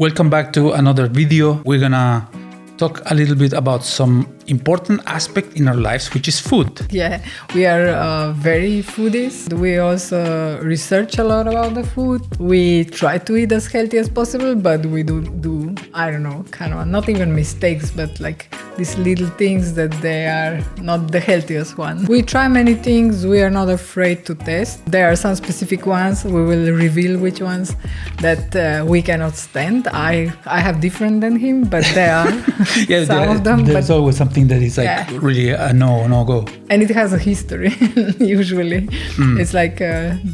Welcome back to another video. We're gonna talk a little bit about some important aspect in our lives, which is food. Yeah, we are very foodies. We also research a lot about the food. We try to eat as healthy as possible, but we do I don't know, kind of not even mistakes, but like these little things that they are not the healthiest one. We try many things. We are not afraid to test. There are some specific ones. We will reveal which ones that we cannot stand. I have different than him, but there are some of them. There's always something that is like really a no go. And it has a history usually. It's like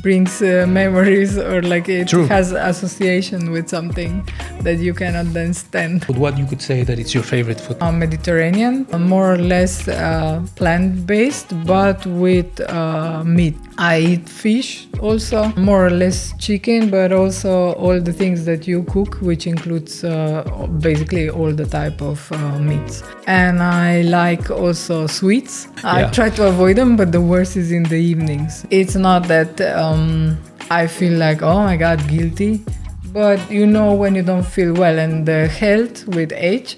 brings memories, or like it has association with something that you cannot then stand. But what you could say that it's your favorite food? Mediterranean, more or less plant-based, but with meat. I eat fish also, more or less chicken, but also all the things that you cook, which includes basically all the type of meats. And I like also sweets. I try to avoid them, but the worst is in the evenings. It's not that I feel like, oh my God, guilty. But you know when you don't feel well, and the health with age,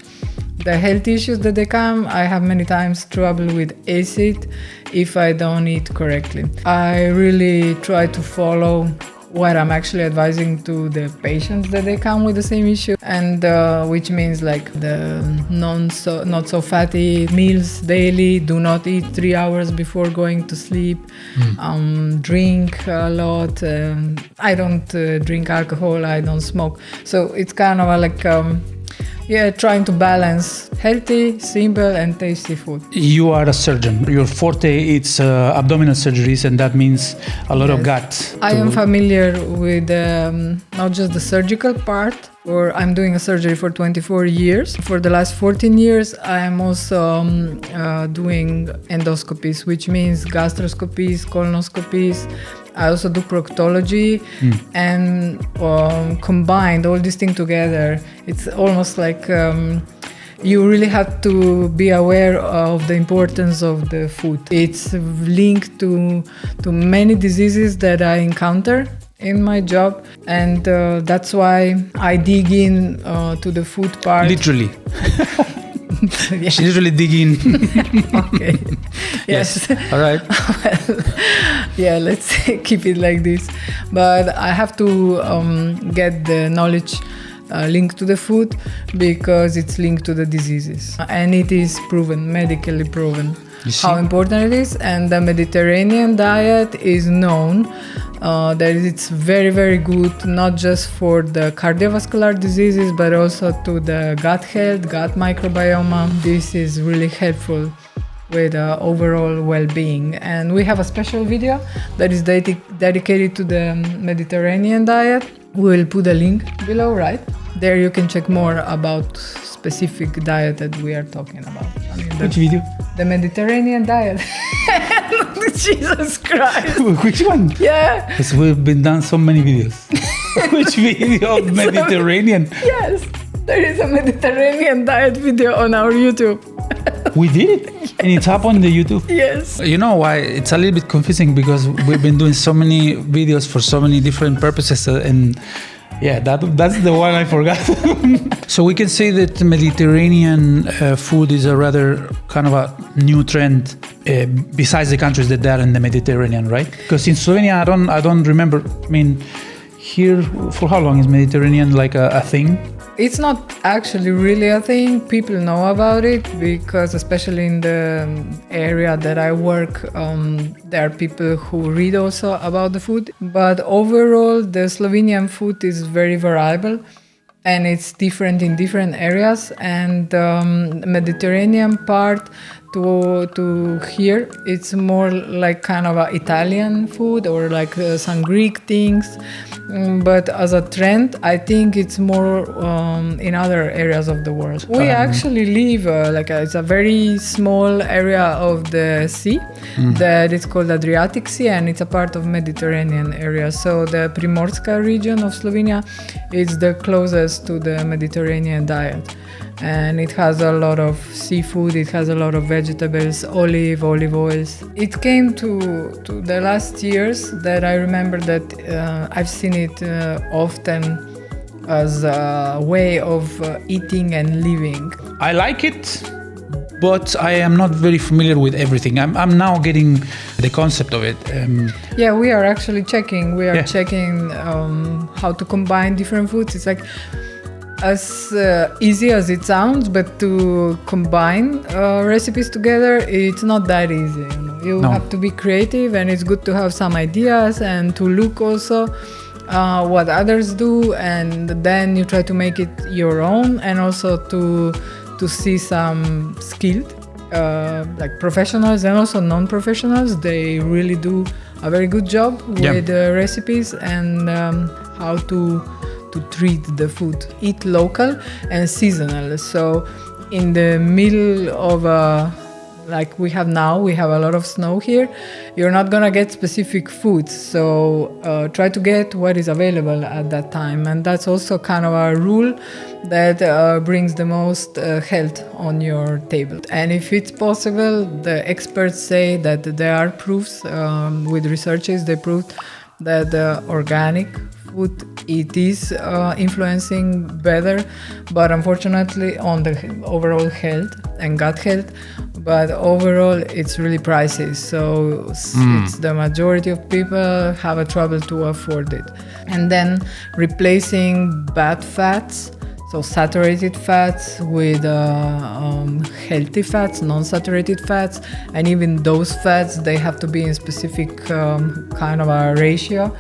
the health issues that they come, I have many times trouble with acid if I don't eat correctly. I really try to follow what I'm actually advising to the patients that they come with the same issue, and which means like the not so fatty meals daily. Do not eat 3 hours before going to sleep. Drink a lot. I don't drink alcohol. I don't smoke. So it's kind of like trying to balance healthy, simple, and tasty food. You are a surgeon. Your forte is abdominal surgeries, and that means a lot of gut. I am familiar with not just the surgical part, or I'm doing a surgery for 24 years. For the last 14 years, I am also doing endoscopies, which means gastroscopies, colonoscopies. I also do proctology, and combined all these things together, it's almost like you really have to be aware of the importance of the food. It's linked to many diseases that I encounter in my job, and that's why I dig in to the food part. Literally. She's literally digging. Okay. Yes. All right. Well, let's keep it like this. But I have to get the knowledge linked to the food, because it's linked to the diseases. And it is proven, medically proven, how important it is. And the Mediterranean diet is known that it's very, very good, not just for the cardiovascular diseases, but also to the gut health, gut microbiome. This is really helpful with overall well-being. And we have a special video that is dedicated to the Mediterranean diet. We'll put a link below, right? There you can check more about specific diet that we are talking about. Which video? The Mediterranean diet. Jesus Christ. Which one? Yeah. Because we've been done so many videos. Which video of Mediterranean? Yes. There is a Mediterranean diet video on our YouTube. We did it? And it's up on the YouTube? Yes. You know why? It's a little bit confusing, because we've been doing so many videos for so many different purposes, and that's the one I forgot. So we can say that Mediterranean food is a rather kind of a new trend besides the countries that are in the Mediterranean, right? Because in Slovenia, I don't remember. I mean, here, for how long is Mediterranean like a thing? It's not actually really a thing. People know about it because, especially in the area that I work, there are people who read also about the food. But overall, the Slovenian food is very variable, and it's different in different areas. And Mediterranean part to here, it's more like kind of a Italian food, or like some Greek things. But as a trend, I think it's more in other areas of the world. We actually live it's a very small area of the sea that is called Adriatic Sea, and it's a part of Mediterranean area. So the Primorska region of Slovenia is the closest to the Mediterranean diet. And it has a lot of seafood, it has a lot of vegetables, olive oils. It came to the last years that I remember that I've seen it often as a way of eating and living. I like it, but I am not very familiar with everything. I'm now getting the concept of it. Yeah, we are actually checking. We are Yeah. checking how to combine different foods. It's like as easy as it sounds, but to combine recipes together, it's not that easy. You No. have to be creative, and it's good to have some ideas and to look also what others do, and then you try to make it your own, and also to see some skilled like professionals and also non-professionals. They really do a very good job Yeah. with recipes and how to treat the food. Eat local and seasonal. So in the middle of like we have now, we have a lot of snow here. You're not gonna get specific foods, so try to get what is available at that time, and that's also kind of a rule that brings the most health on your table. And if it's possible, the experts say that there are proofs with researches. They proved that organic food, it is influencing better, but unfortunately on the overall health and gut health. But overall, it's really pricey. So it's the majority of people have a trouble to afford it. And then replacing bad fats, so saturated fats with healthy fats, non-saturated fats, and even those fats, they have to be in specific kind of a ratio.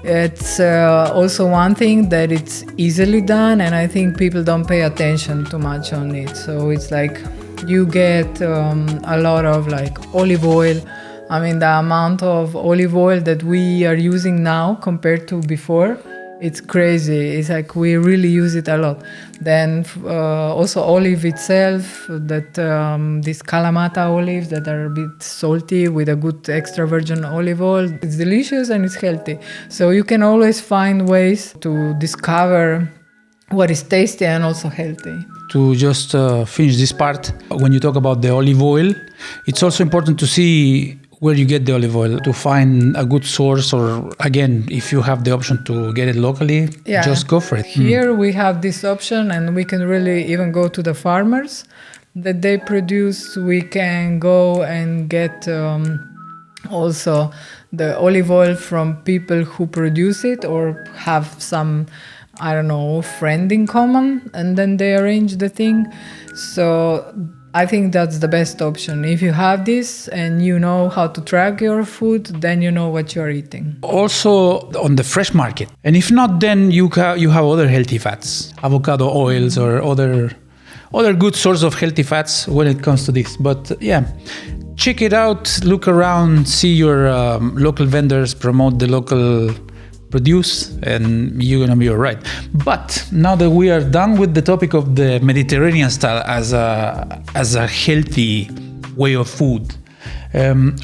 It's also one thing that it's easily done, and I think people don't pay attention too much on it. So it's like you get a lot of like olive oil. I mean, the amount of olive oil that we are using now compared to before, it's crazy. It's like we really use it a lot. Then also olive itself, that these Kalamata olives that are a bit salty with a good extra virgin olive oil. It's delicious and it's healthy. So you can always find ways to discover what is tasty and also healthy. To just finish this part, when you talk about the olive oil, it's also important to see where you get the olive oil, to find a good source, or again, if you have the option to get it locally, just go for it. Here we have this option, and we can really even go to the farmers that they produce. We can go and get also the olive oil from people who produce it or have some, I don't know, friend in common, and then they arrange the thing. So I think that's the best option. If you have this and you know how to track your food, then you know what you're eating. Also on the fresh market. And if not, then you have other healthy fats, avocado oils or other good source of healthy fats when it comes to this. But yeah, check it out, look around, see your local vendors, promote the local produce, and you're gonna be all right. But now that we are done with the topic of the Mediterranean style as a healthy way of food,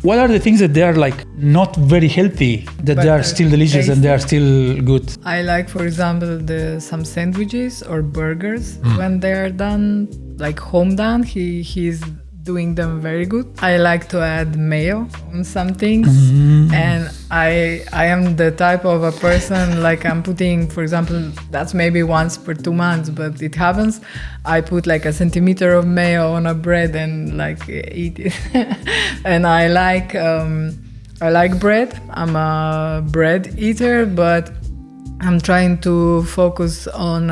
what are the things that they are like not very healthy that they are still delicious and they are still good? I like, for example, some sandwiches or burgers when they are done, like home done. He's doing them very good. I like to add mayo on some things, and I am the type of a person, like I'm putting, for example, that's maybe once per 2 months, but it happens. I put like a centimeter of mayo on a bread and like eat it. And I like bread. I'm a bread eater, but I'm trying to focus on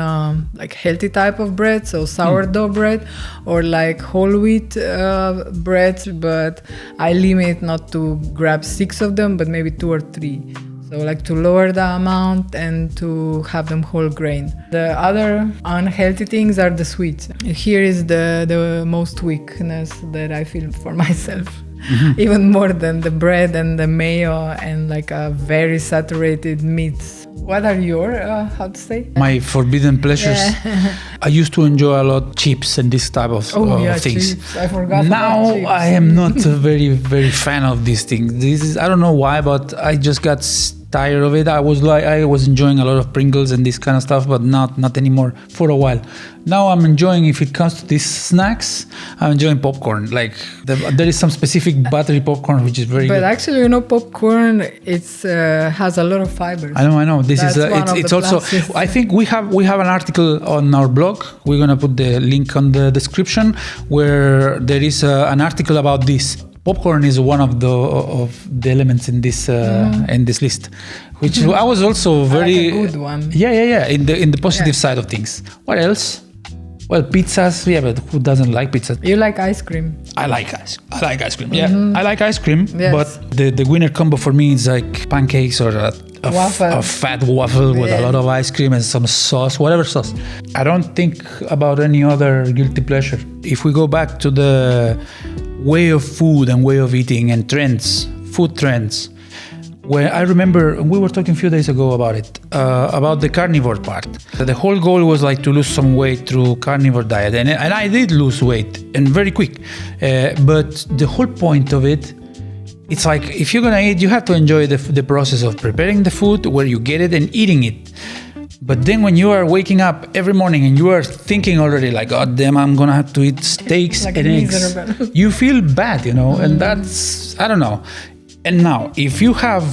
like healthy type of bread, so sourdough bread or like whole wheat bread, but I limit not to grab 6 of them, but maybe 2 or 3. So like to lower the amount and to have them whole grain. The other unhealthy things are the sweets. Here is the most weakness that I feel for myself. Even more than the bread and the mayo and like a very saturated meats. What are your, how to say? My forbidden pleasures. Yeah. I used to enjoy a lot chips and this type of things. Chips. I forgot Now about chips. I am not a very, very fan of these things. I don't know why, but I just got tired of it. I was enjoying a lot of Pringles and this kind of stuff, but not anymore for a while. Now I'm enjoying, if it comes to these snacks, I'm enjoying popcorn. Like there is some specific buttery popcorn which is very good. But actually, popcorn has a lot of fibers. I know. This That's is it's also. I think we have an article on our blog. We're gonna put the link on the description where there is an article about this. Popcorn is one of the elements in this list, which I was also very like a good one. Yeah. In the positive side of things. What else? Well, pizzas. Yeah, but who doesn't like pizza? You like ice cream? I like ice cream. Yeah, I like ice cream. Yes. But the winner combo for me is like pancakes or a fat waffle with a lot of ice cream and some sauce, whatever sauce. I don't think about any other guilty pleasure. If we go back to the way of food and way of eating and trends, food trends, where I remember we were talking a few days ago about it, about the carnivore part. The whole goal was like to lose some weight through carnivore diet, and I did lose weight, and very quick. But the whole point of it, it's like if you're gonna eat, you have to enjoy the process of preparing the food, where you get it and eating it. But then when you are waking up every morning and you are thinking already like, God damn, I'm gonna have to eat steaks like and eggs, you feel bad, and that's, I don't know. And now, if you have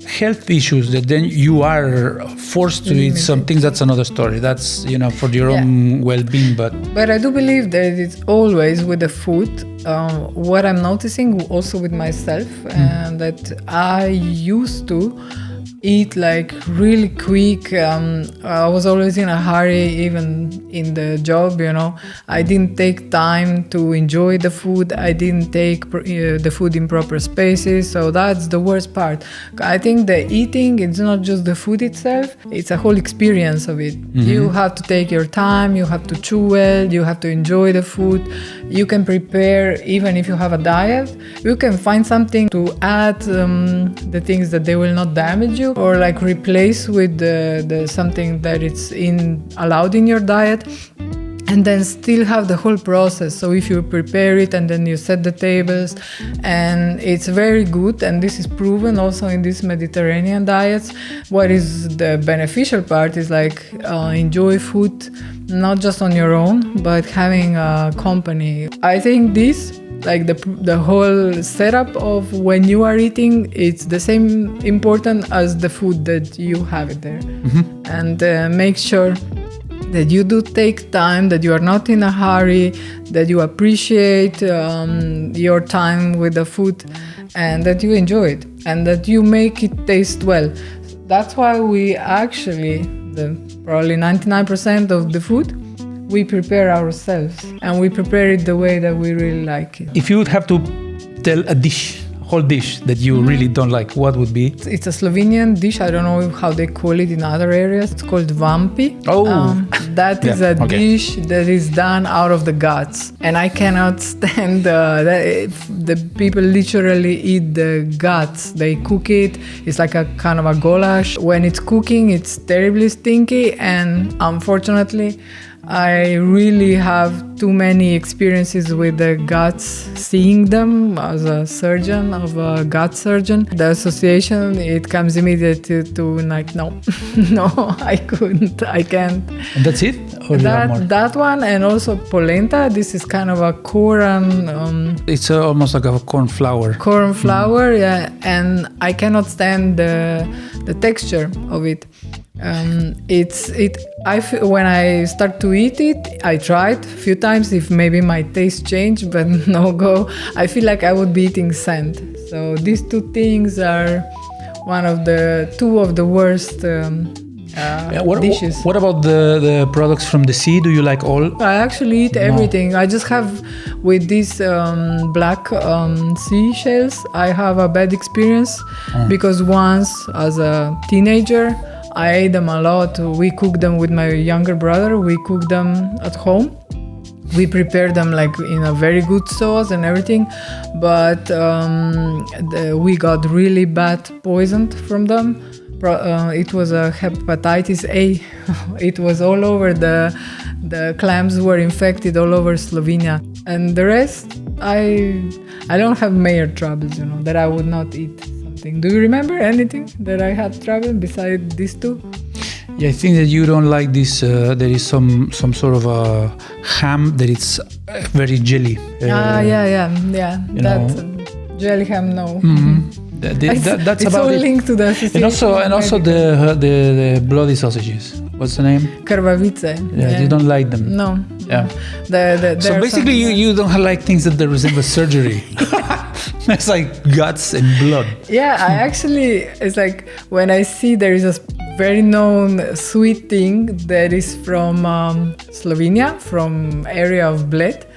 health issues that then you are forced to eat some things, that's another story. That's, for your own well-being. But I do believe that it's always with the food. What I'm noticing also with myself, and that I used to eat like really quick. I was always in a hurry, even in the job, I didn't take time to enjoy the food. I didn't take the food in proper spaces. So that's the worst part. I think the eating, it's not just the food itself, it's a whole experience of it. You have to take your time, you have to chew well, you have to enjoy the food. You can prepare, even if you have a diet, you can find something to add the things that they will not damage you, or like replace with the something that it's allowed in your diet, and then still have the whole process. So if you prepare it and then you set the tables, and it's very good, and this is proven also in these Mediterranean diets. What is the beneficial part is like enjoy food not just on your own, but having a company. I think this, like the whole setup of when you are eating, it's the same important as the food that you have it there. And make sure that you do take time, that you are not in a hurry, that you appreciate your time with the food, and that you enjoy it, and that you make it taste well. That's why we actually, probably 99% of the food, we prepare ourselves, and we prepare it the way that we really like it. If you would have to tell a whole dish that you really don't like, what would be? It's a Slovenian dish. I don't know how they call it in other areas. It's called vampi. That is a dish that is done out of the guts, and I cannot stand the people literally eat the guts. They cook it. It's like a kind of a goulash. When it's cooking, it's terribly stinky, and unfortunately, I really have too many experiences with the guts, seeing them as a surgeon, of a gut surgeon. The association, it comes immediately to like, no, I can't. And that's it? Or that one, and also polenta. This is kind of a corn. It's almost like a corn flour. Corn flour, yeah, and I cannot stand the texture of it. When I start to eat it, I tried a few times if maybe my taste changed, but no go. I feel like I would be eating sand. So these two things are two of the worst dishes. What about the products from the sea? Do you like all? I actually eat everything. I just have with these black seashells, I have a bad experience because once as a teenager, I ate them a lot. We cook them with my younger brother. We cook them at home. We prepare them like in a very good sauce and everything, but we got really bad poisoned from them. It was a hepatitis A. It was all over. The clams were infected all over Slovenia, and the rest I don't have major troubles, that I would not eat. thing. Do you remember anything that I had traveled beside these two? Yeah, I think that you don't like this. There is some sort of a ham that it's very jelly. Yeah. That jelly ham, no. That's it's about all it. linked to the association. And also the bloody sausages. What's the name? Krvavice. Yeah, you don't like them. No. Yeah. So basically, you don't like things that resemble surgery. It's like guts and blood. Yeah, it's like when I see there is a very known sweet thing that is from Slovenia, from area of Bled.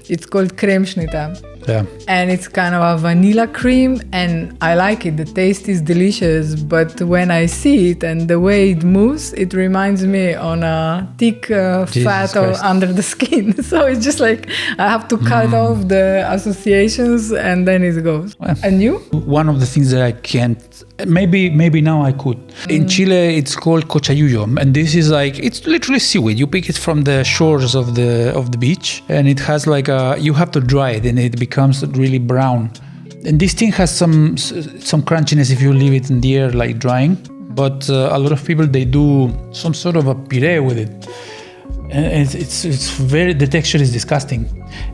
It's called kremšnita. Yeah. And it's kind of a vanilla cream, and I like it. The taste is delicious, but when I see it and the way it moves, it reminds me on a thick fat under the skin. So it's just like I have to cut off the associations, and then it goes. Well, and you? One of the things that I can't, maybe now I could. In Chile, it's called cochayuyo, and this is like, it's literally seaweed. You pick it from the shores of the beach, and it has like you have to dry it, and it becomes really brown. And this thing has some crunchiness if you leave it in the air like drying, but a lot of people, they do some sort of a puree with it, and it's very, the texture is disgusting.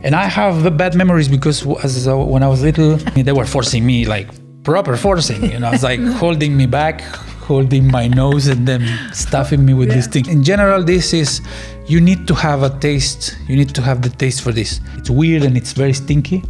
And I have bad memories because when I was little, they were forcing me, like proper forcing, it's like holding me back, holding my nose, and then stuffing me with this thing. In general, this is, you need to have a taste. You need to have the taste for this. It's weird and it's very stinky.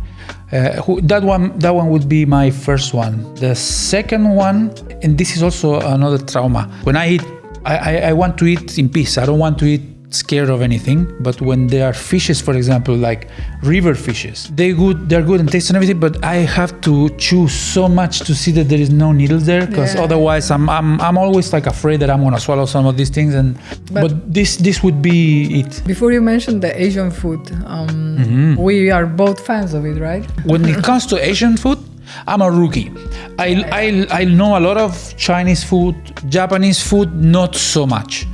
That one would be my first one. The second one, and this is also another trauma. When I eat, I want to eat in peace. I don't want to eat scared of anything. But when there are fishes, for example, like river fishes, they're good in taste and everything, but I have to chew so much to see that there is no needles there, because otherwise I'm always like afraid that I'm gonna swallow some of these things. But this would be it. Before you mentioned the Asian food, we are both fans of it, right? When it comes to Asian food, I'm a rookie. I know a lot of Chinese food. Japanese food, not so much.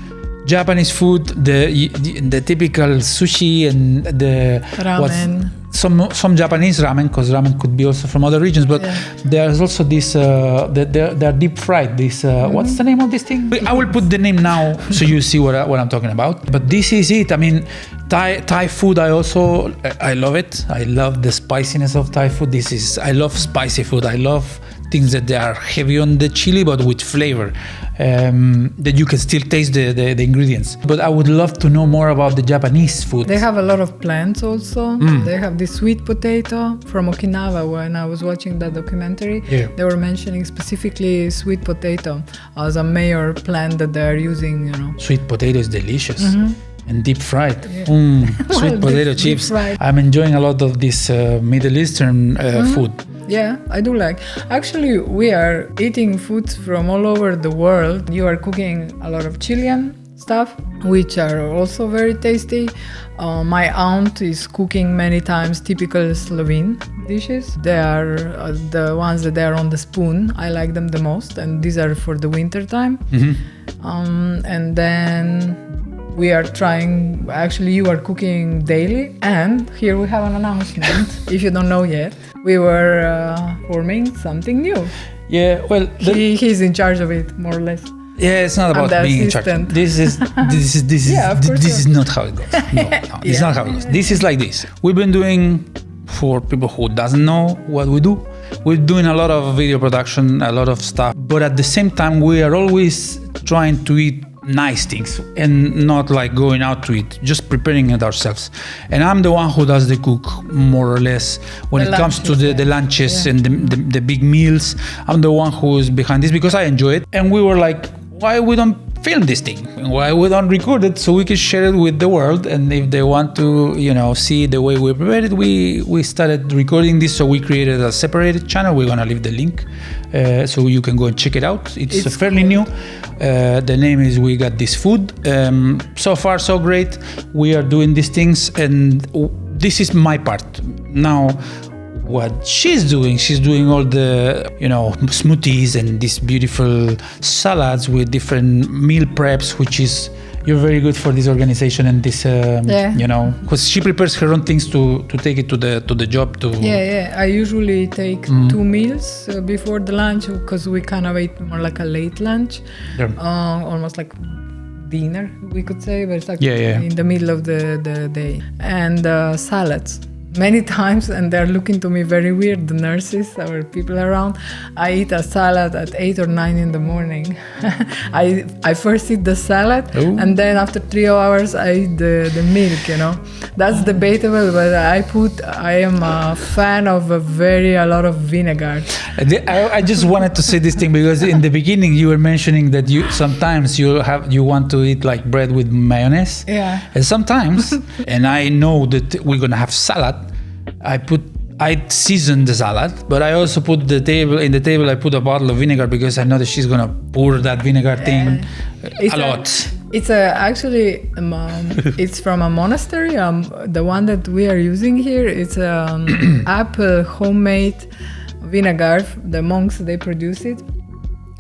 Japanese food, the typical sushi and the ramen. Some Japanese ramen, because ramen could be also from other regions. But there's also this they're deep fried. This what's the name of this thing? I will put the name now so you see what I'm talking about. But this is it. I mean, Thai food. I love it. I love the spiciness of Thai food. I love spicy food. I love things that they are heavy on the chili but with flavor, that you can still taste the ingredients. But I would love to know more about the Japanese food. They have a lot of plants also. They have this sweet potato from Okinawa. When I was watching that documentary, they were mentioning specifically sweet potato as a major plant that they are using. Sweet potato is delicious. And deep fried. Sweet potato chips. I'm enjoying a lot of this Middle Eastern food. Yeah, I do like. Actually, we are eating foods from all over the world. You are cooking a lot of Chilean stuff, which are also very tasty. My aunt is cooking many times typical Slovene dishes. They are the ones that are on the spoon. I like them the most, and these are for the winter time. And then we are trying, actually you are cooking daily, and here we have an announcement. If you don't know yet, we were forming something new. Yeah, well, he's in charge of it, more or less. Yeah, it's not about being in charge. This is not how it goes. No, it's not how it goes. This is like this. We've been doing, for people who doesn't know what we do, we're doing a lot of video production, a lot of stuff, but at the same time we are always trying to eat nice things and not like going out to eat, just preparing it ourselves. And I'm the one who does the cook, more or less, when it comes to the lunches and the big meals. I'm the one who is behind this because I enjoy it. And we were like, why we don't film this thing? Why we don't record it so we can share it with the world? And if they want to, see the way we prepared it, we started recording this. So we created a separated channel. We're gonna leave the link so you can go and check it out. It's fairly new. The name is We Got This Food. So far, so great. We are doing these things, and this is my part. Now, what she's doing all the, smoothies and these beautiful salads with different meal preps, which is, you're very good for this organization and this, because she prepares her own things to take it to the job. I usually take 2 meals before the lunch because we kind of eat more like a late lunch, almost like dinner, we could say, but it's like in the middle of the day. And salads. Many times, and they're looking to me very weird, the nurses or people around. I eat a salad at 8 or 9 in the morning. I first eat the salad, and then after 3 hours I eat the milk, That's debatable, but I am a fan of a lot of vinegar. I just wanted to say this thing because in the beginning you were mentioning that sometimes you want to eat like bread with mayonnaise. Yeah. And sometimes, and I know that we're gonna have salad, I season the salad, but I also put in the table I put a bottle of vinegar because I know that she's gonna pour that vinegar thing a lot. It's actually it's from a monastery. The one that we are using here, it's apple homemade vinegar. The monks, they produce it.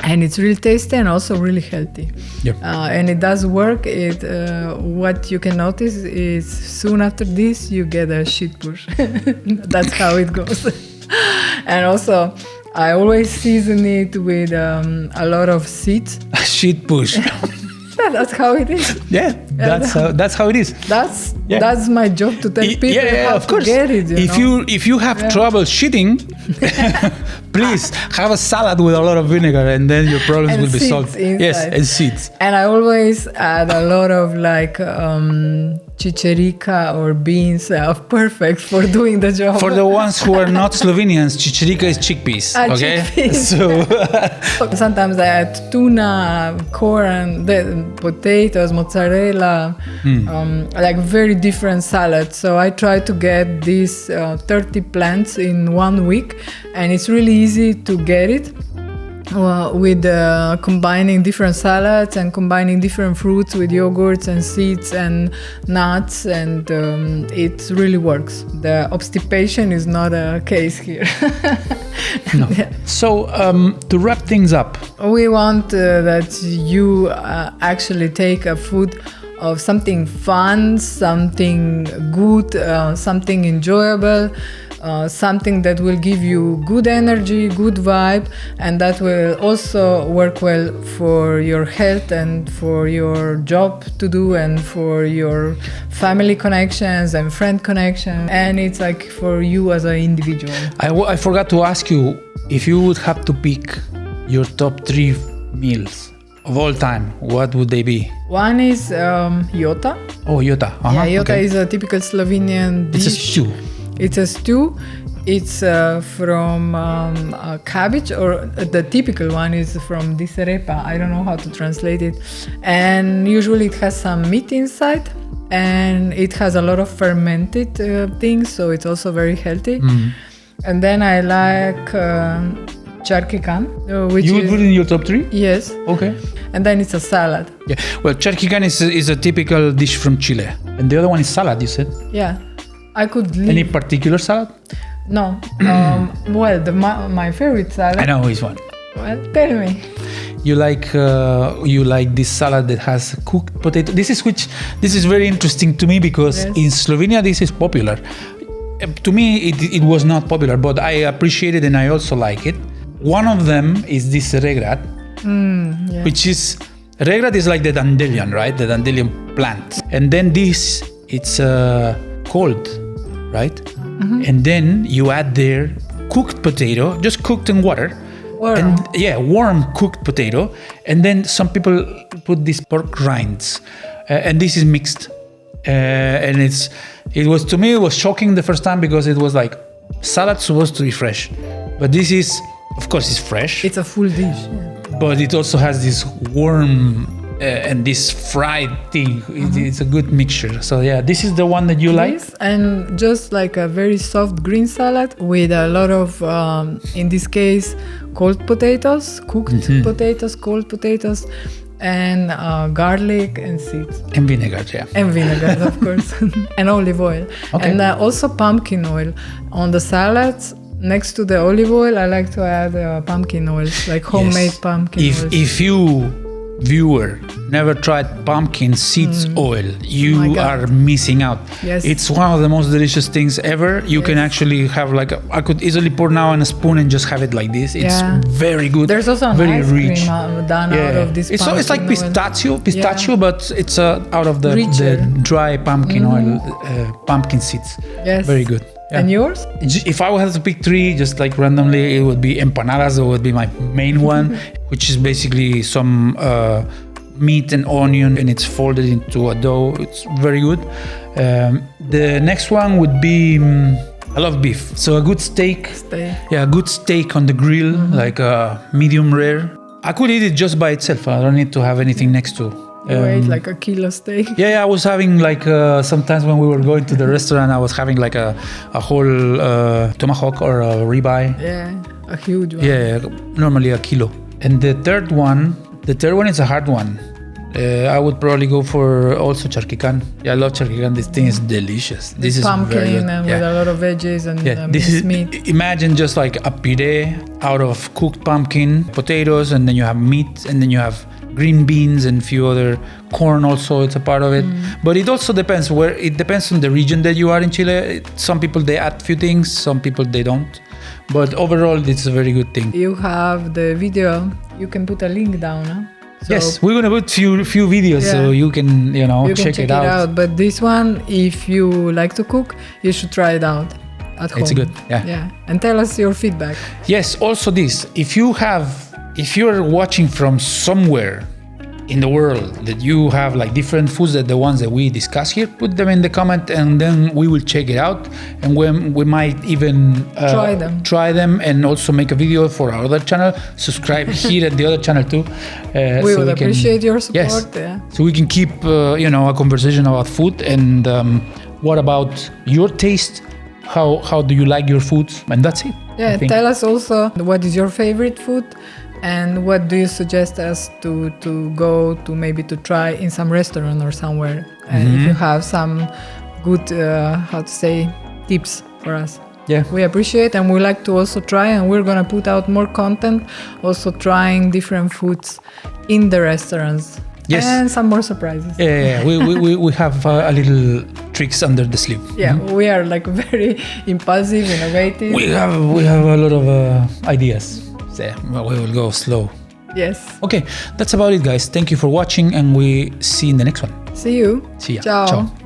And it's really tasty and also really healthy. Yep. And it does work. What you can notice is soon after this, you get a shit push. That's how it goes. And also, I always season it with a lot of seeds. A shit push. That's how it is. Yeah, that's how it is. That's my job to tell people how of course. To get it. If you have trouble shitting, please have a salad with a lot of vinegar, and then your problems will be solved. Inside. Yes, and seeds. And I always add a lot of like chicherica or beans. Perfect for doing the job. For the ones who are not Slovenians, chicherica is chickpeas. Okay, chickpeas. So sometimes I add tuna, corn, potatoes, mozzarella, like very different salads. So I try to get these 30 plants in 1 week, and it's really easy to get it with combining different salads and combining different fruits with yogurts and seeds and nuts, and it really works. The obstipation is not a case here. No. Yeah. So to wrap things up, we want that you actually take a food of something fun, something good, something enjoyable, something that will give you good energy, good vibe, and that will also work well for your health and for your job to do and for your family connections and friend connections, and it's like for you as an individual. I forgot to ask you if you would have to pick your top 3 meals of all time, what would they be? One is jota. Oh, jota. Yeah, jota is a typical Slovenian dish. It's a stew. It's a stew. It's from cabbage, or the typical one is from diserepa. I don't know how to translate it. And usually it has some meat inside, and it has a lot of fermented things, so it's also very healthy. And then I like Charquican, which you would put in your top 3? Yes. Okay. And then it's a salad. Yeah. Well, Charquican is a typical dish from Chile, and the other one is salad. You said. Yeah. I could leave. Any particular salad? No. Well, my favorite salad. I know which one. Well, tell me. You like this salad that has cooked potato. This is very interesting to me because in Slovenia this is popular. To me, it was not popular, but I appreciate it and I also like it. One of them is this regrat, which is regrat is like the dandelion, right? The dandelion plant, and then it's cold, right? Mm-hmm. And then you add there cooked potato, just cooked in water. And warm cooked potato, and then some people put these pork rinds, and this is mixed, and it was to me it was shocking the first time because it was like salad supposed to be fresh, but this is of course it's fresh. It's a full dish, but it also has this warm and this fried thing. It's a good mixture. So yeah, this is the one that you like. And just like a very soft green salad with a lot of, in this case, cold potatoes, cooked potatoes, cold potatoes, and garlic and seeds. And vinegar, yeah. And vinegar, of course. And olive oil. Okay. And also pumpkin oil. On the salads, next to the olive oil, I like to add pumpkin oil, like homemade pumpkin oil. If you viewer never tried pumpkin seeds oil, my you God. are missing out. Yes. It's one of the most delicious things ever. You can actually have like, I could easily pour now in a spoon and just have it like this. It's very good. There's also an very ice rich. cream done out of this It's like pumpkin oil. pistachio, but it's out of the Richer. dry pumpkin oil, pumpkin seeds. Yes. Very good. Yeah. And yours? If I would have to pick three, just like randomly, it would be empanadas. It would be my main one, which is basically some meat and onion, and it's folded into a dough. It's very good. The next one would be I love beef, so a good steak. Yeah, a good steak on the grill, like a medium rare. I could eat it just by itself. I don't need to have anything next to. You ate like a kilo steak. Yeah, I was having like sometimes when we were going to the restaurant, I was having like a whole tomahawk or a ribeye. Yeah, a huge one. Yeah, normally a kilo. And the third one is a hard one. I would probably go for also Charquican. Yeah, I love Charquican. This thing is delicious. This is pumpkin very good. and with a lot of veggies and This is meat. Imagine just like a puree out of cooked pumpkin, potatoes, and then you have meat, and then you have green beans and a few other corn also. It's a part of it. But it also depends it depends on the region that you are in Chile. Some people they add few things, some people they don't. But overall, it's a very good thing. You have the video. You can put a link down. Huh? So yes, we're gonna put few videos so you can check it out. But this one, if you like to cook, you should try it out at home. It's good. Yeah, and tell us your feedback. Yes. Also, this if you're watching from somewhere in the world that you have like different foods than the ones that we discuss here, put them in the comment and then we will check it out, and we might even try them and also make a video for our other channel. Subscribe here at the other channel too. We would appreciate your support. Yes, so we can keep a conversation about food and what about your taste. How do you like your foods? And that's it. Yeah, tell us also what is your favorite food and what do you suggest us to go to, maybe to try in some restaurant or somewhere. And if you have some good, tips for us. Yeah, we appreciate, and we like to also try, and we're gonna put out more content also trying different foods in the restaurants. Yes. And some more surprises. Yeah. We have a little tricks under the sleeve. Yeah, we are like very impulsive, innovative. We have a lot of ideas. So we will go slow. Yes. Okay, that's about it, guys. Thank you for watching, and we see you in the next one. See you. See ya. Ciao. Ciao.